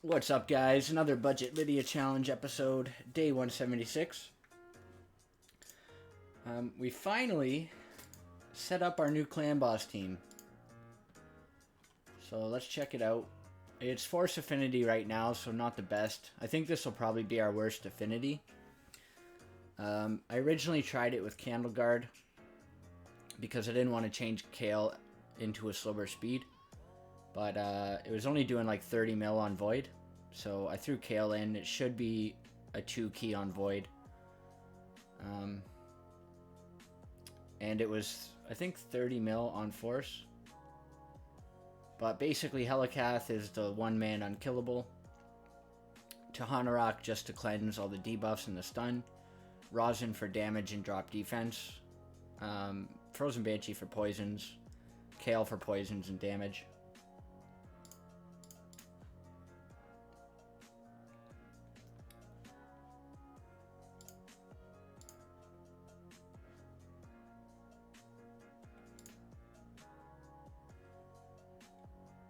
What's up, guys? Another Budget Lydia Challenge episode, day 176. We finally set up our new clan boss team. So let's check it out. It's Force Affinity right now, so not the best. I think this will probably be our worst affinity. I originally tried it with Candle Guard because I didn't want to change Kale into a slower speed. But it was only doing like 30 mil on Void. So I threw Kale in. It should be a 2 key on Void. And it was, I think, 30 mil on Force. But basically, Hellmut is the one-man unkillable. Tahanarok just to cleanse all the debuffs and the stun. Rhazin for damage and drop defense. Frozen Banshee for poisons. Kale for poisons and damage.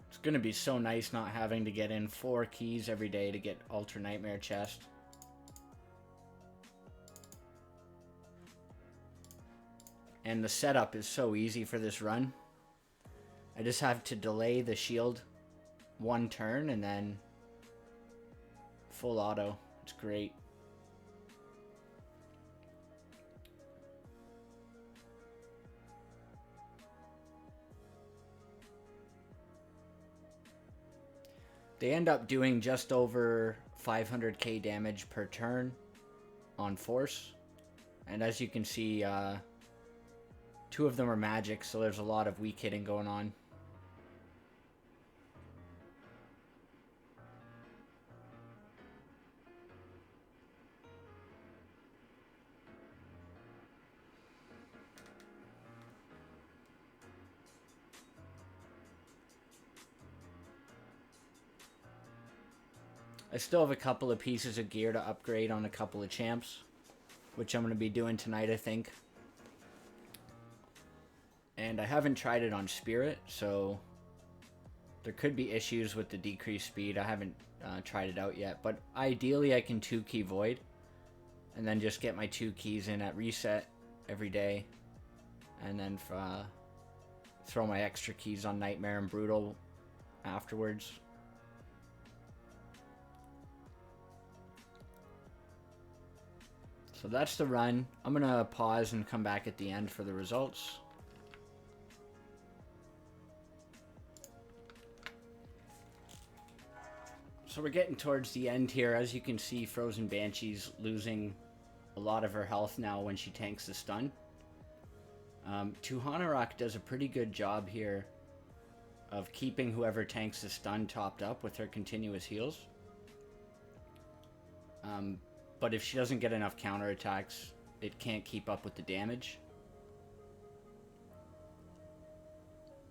It's gonna be so nice not having to get in 4 keys every day to get Ultra Nightmare chest. And the setup is so easy for this run. I just have to delay the shield 1 turn and then full auto. It's great. They end up doing just over 500k damage per turn on Force. And as you can see, 2 of them are magic, so there's a lot of weak hitting going on. I still have a couple of pieces of gear to upgrade on a couple of champs, which I'm going to be doing tonight, I think. And I haven't tried it on Spirit, so there could be issues with the decreased speed. I haven't tried it out yet, but ideally I can 2-key Void and then just get my 2 keys in at reset every day, and then throw my extra keys on Nightmare and Brutal afterwards. So that's the run. I'm going to pause and come back at the end for the results. So we're getting towards the end here. As you can see, Frozen Banshee's losing a lot of her health now when she tanks the stun. Tahanarok does a pretty good job here of keeping whoever tanks the stun topped up with her continuous heals. But if she doesn't get enough counterattacks, it can't keep up with the damage.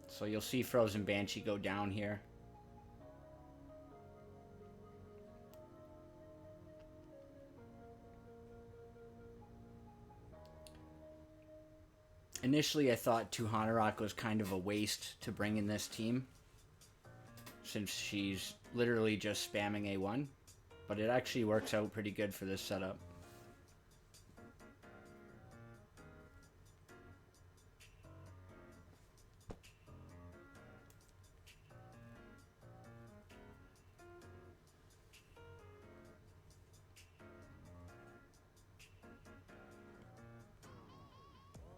So you'll see Frozen Banshee go down here. Initially, I thought Tahanarok was kind of a waste to bring in this team, since she's literally just spamming A1. But it actually works out pretty good for this setup.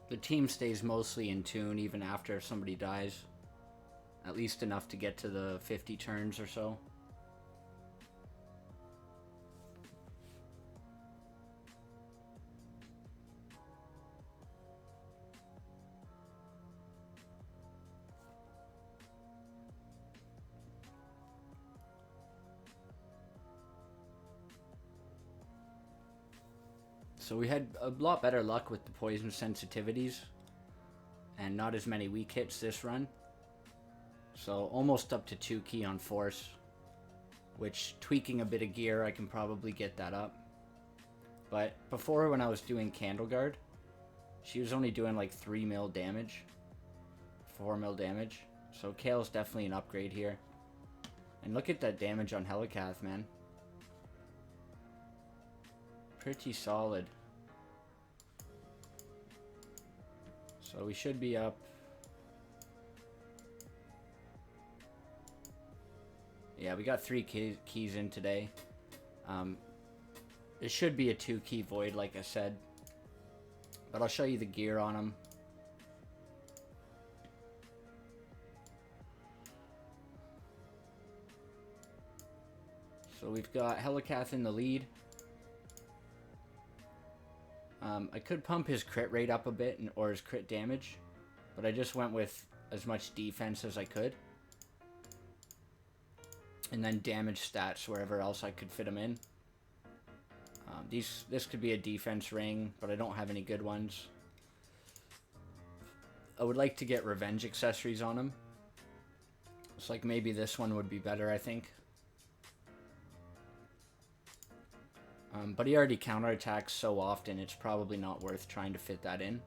The team stays mostly in tune even after somebody dies. At least enough to get to the 50 turns or so. So we had a lot better luck with the poison sensitivities and not as many weak hits this run. So almost up to 2 key on Force, which tweaking a bit of gear, I can probably get that up. But before, when I was doing Candle Guard, she was only doing like 3 mil damage, 4 mil damage. So Kale's definitely an upgrade here. And look at that damage on Hellmut, man. Pretty solid. So we should be up. Yeah, we got 3 keys in today. It should be a 2-key void, like I said. But I'll show you the gear on them. So we've got Hellmut in the lead. I could pump his crit rate up a bit, or his crit damage, but I just went with as much defense as I could. And then damage stats wherever else I could fit him in. This could be a defense ring, but I don't have any good ones. I would like to get revenge accessories on him. It's like maybe this one would be better, I think. But he already counterattacks so often, it's probably not worth trying to fit that in.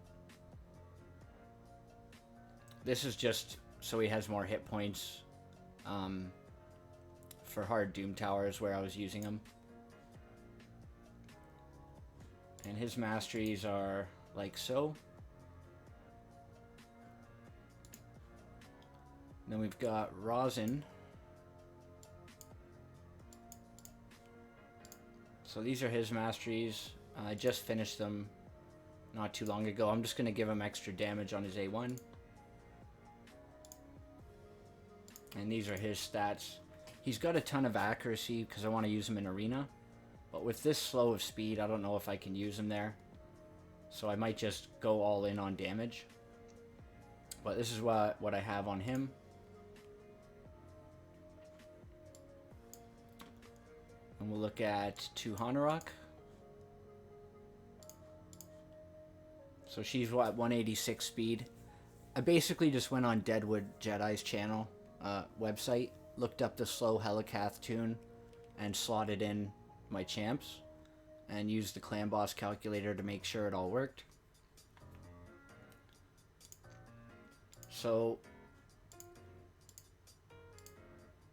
This is just so he has more hit points for hard Doom Towers where I was using him. And his masteries are like so. Then we've got rhazin. So these are his masteries. I just finished them not too long ago. I'm just going to give him extra damage on his A1. And these are his stats. He's got a ton of accuracy because I want to use him in arena. But with this slow of speed, I don't know if I can use him there. So I might just go all in on damage. But this is what I have on him. And we'll look at Hahahaha. So she's what, 186 speed. I basically just went on Deadwood Jedi's channel website, looked up the slow Hellmut tune, and slotted in my champs, and used the clan boss calculator to make sure it all worked. So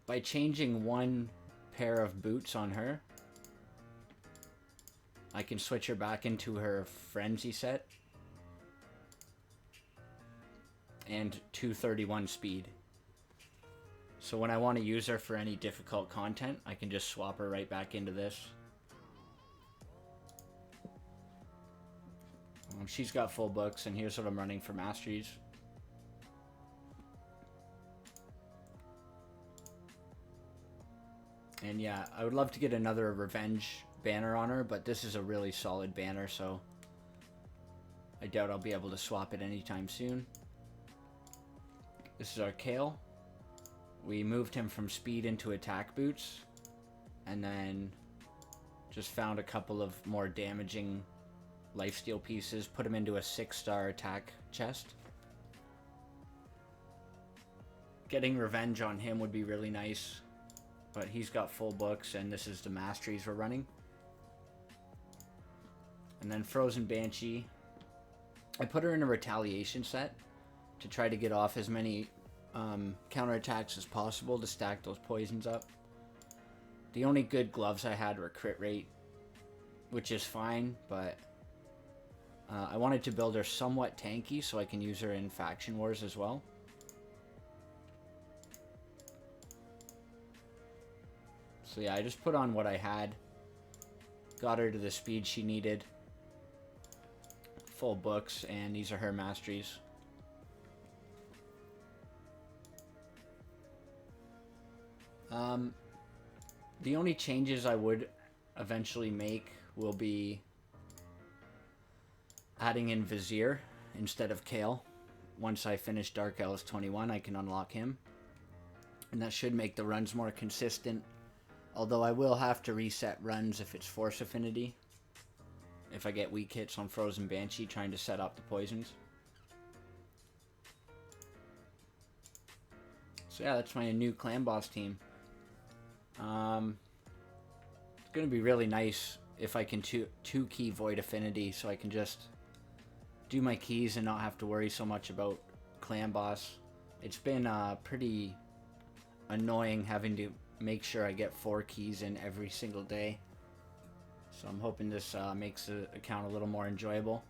by changing one pair of boots on her, I can switch her back into her frenzy set and 231 speed. So when I want to use her for any difficult content, I can just swap her right back into this. She's got full books, and here's what I'm running for masteries. And yeah, I would love to get another revenge banner on her, but this is a really solid banner, so I doubt I'll be able to swap it anytime soon. This is our Kale. We moved him from speed into attack boots, and then just found a couple of more damaging lifesteal pieces, put him into a 6-star attack chest. Getting revenge on him would be really nice, but he's got full books, and this is the masteries we're running. And then Frozen Banshee. I put her in a retaliation set to try to get off as many counterattacks as possible to stack those poisons up. The only good gloves I had were crit rate, which is fine, but I wanted to build her somewhat tanky so I can use her in faction wars as well. So yeah, I just put on what I had, got her to the speed she needed, full books, and these are her masteries. The only changes I would eventually make will be adding in Vizier instead of Kale. Once I finish Dark Elves 21, I can unlock him, and that should make the runs more consistent. Although I will have to reset runs if it's Force Affinity, if I get weak hits on Frozen Banshee trying to set up the poisons. So yeah, that's my new clan boss team. It's going to be really nice if I can two key Void Affinity, so I can just do my keys and not have to worry so much about clan boss. It's been pretty annoying having to make sure I get 4 keys in every single day. So I'm hoping this makes the account a little more enjoyable.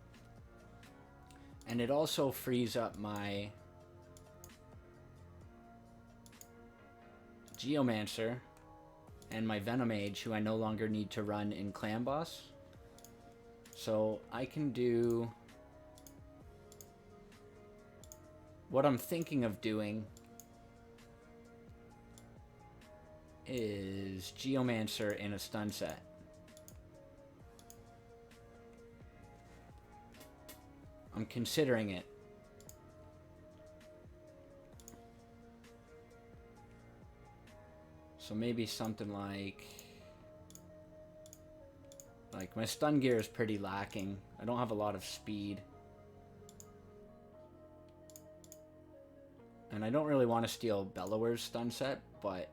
And it also frees up my Geomancer and my Venomage, who I no longer need to run in Clan Boss. So I can do... What I'm thinking of doing is Geomancer in a stun set. I'm considering it. So maybe something like my stun gear is pretty lacking. I don't have a lot of speed. And I don't really want to steal Bellower's stun set, but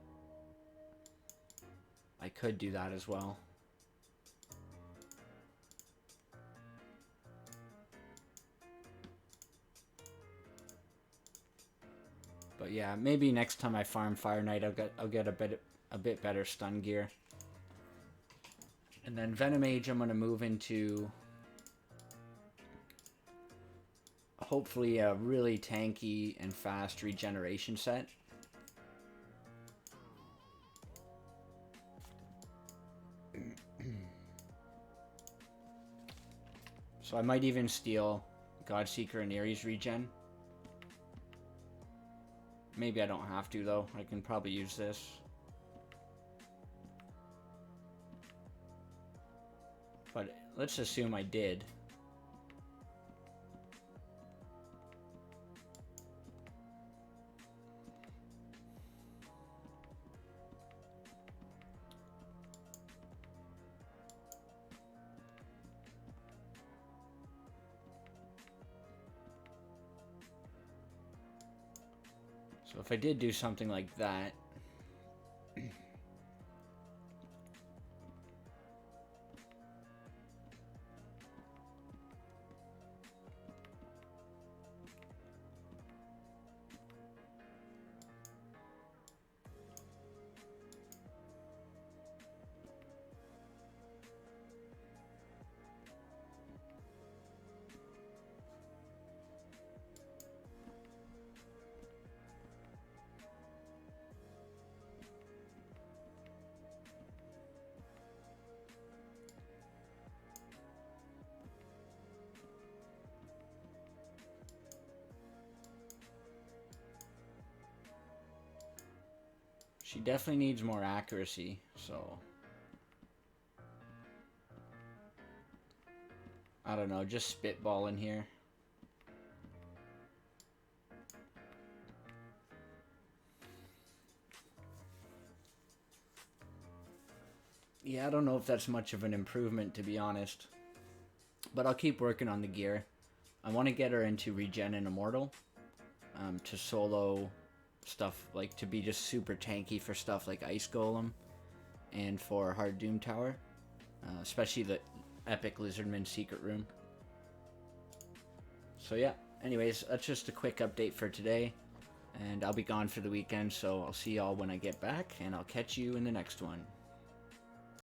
I could do that as well. But yeah, maybe next time I farm Fire Knight, I'll get a bit better stun gear. And then Venomage, I'm gonna move into hopefully a really tanky and fast regeneration set. So I might even steal Godseeker and Ares regen. Maybe I don't have to though. I can probably use this. But let's assume I did. So if I did do something like that, she definitely needs more accuracy, so I don't know, just spitball in here. Yeah, I don't know if that's much of an improvement, to be honest. But I'll keep working on the gear. I want to get her into Regen and Immortal. To solo stuff, like to be just super tanky for stuff like Ice Golem. And for Hard Doom Tower. Especially the Epic Lizardman Secret Room. So yeah, anyways, that's just a quick update for today. And I'll be gone for the weekend, so I'll see y'all when I get back. And I'll catch you in the next one.